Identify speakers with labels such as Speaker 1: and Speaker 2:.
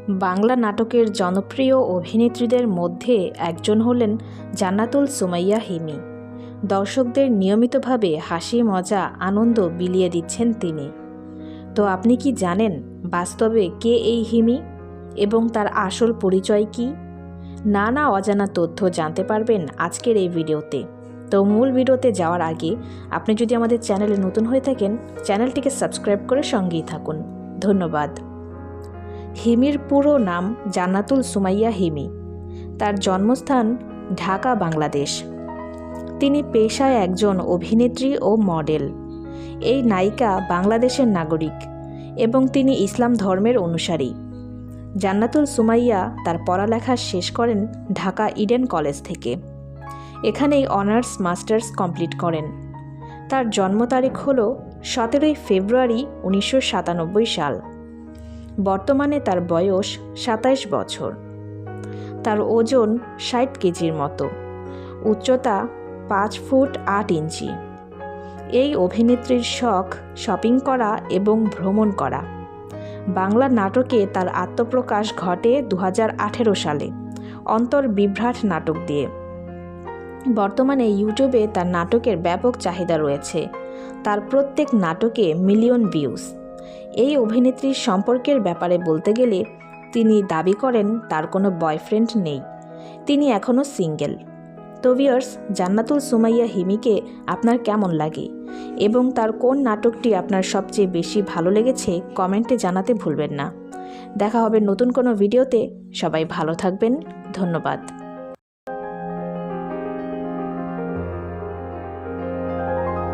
Speaker 1: বাংলা নাটকের জনপ্রিয় অভিনেত্রীদের মধ্যে একজন হলেন জান্নাতুল সুমাইয়া হিমি। দর্শকদের নিয়মিতভাবে হাসি, মজা, আনন্দ বিলিয়ে দিচ্ছেন তিনি। তো আপনি কি জানেন বাস্তবে কে এই হিমি এবং তার আসল পরিচয় কি? নানা অজানা তথ্য জানতে পারবেন আজকের এই ভিডিওতে। তো মূল ভিডিওতে যাওয়ার আগে আপনি যদি আমাদের চ্যানেলে নতুন হয়ে থাকেন, চ্যানেলটিকে সাবস্ক্রাইব করে সঙ্গেই থাকুন। ধন্যবাদ। হিমির পুরো নাম জান্নাতুল সুমাইয়া হিমি। তার জন্মস্থান ঢাকা, বাংলাদেশ। তিনি পেশায় একজন অভিনেত্রী ও মডেল। এই নায়িকা বাংলাদেশের নাগরিক এবং তিনি ইসলাম ধর্মের অনুসারী। জান্নাতুল সুমাইয়া তার পড়ালেখা শেষ করেন ঢাকা ইডেন কলেজ থেকে। এখানেই অনার্স মাস্টার্স কমপ্লিট করেন। তার জন্ম তারিখ হল 17 ফেব্রুয়ারি 1997 সাল। বর্তমানে তার বয়স 27 বছর। তার ওজন 60 কেজির মতো, উচ্চতা 5 ফুট 8 ইঞ্চি। এই অভিনেত্রীর শখ শপিং করা এবং ভ্রমণ করা। বাংলা নাটকে তার আত্মপ্রকাশ ঘটে 2018 সালে অন্তর্বিভ্রাট নাটক দিয়ে। বর্তমানে ইউটিউবে তার নাটকের ব্যাপক চাহিদা রয়েছে। তার প্রত্যেক নাটকে মিলিয়ন ভিউজ। এই অভিনেত্রীর সম্পর্কের ব্যাপারে বলতে গেলে তিনি দাবি করেন তার কোনো বয়ফ্রেন্ড নেই, তিনি এখনও সিঙ্গেল। তো ভিউয়ার্স, জান্নাতুল সুমাইয়া হিমিকে আপনার কেমন লাগে এবং তার কোন নাটকটি আপনার সবচেয়ে বেশি ভালো লেগেছে কমেন্টে জানাতে ভুলবেন না। দেখা হবে নতুন কোনো ভিডিওতে। সবাই ভালো থাকবেন। ধন্যবাদ।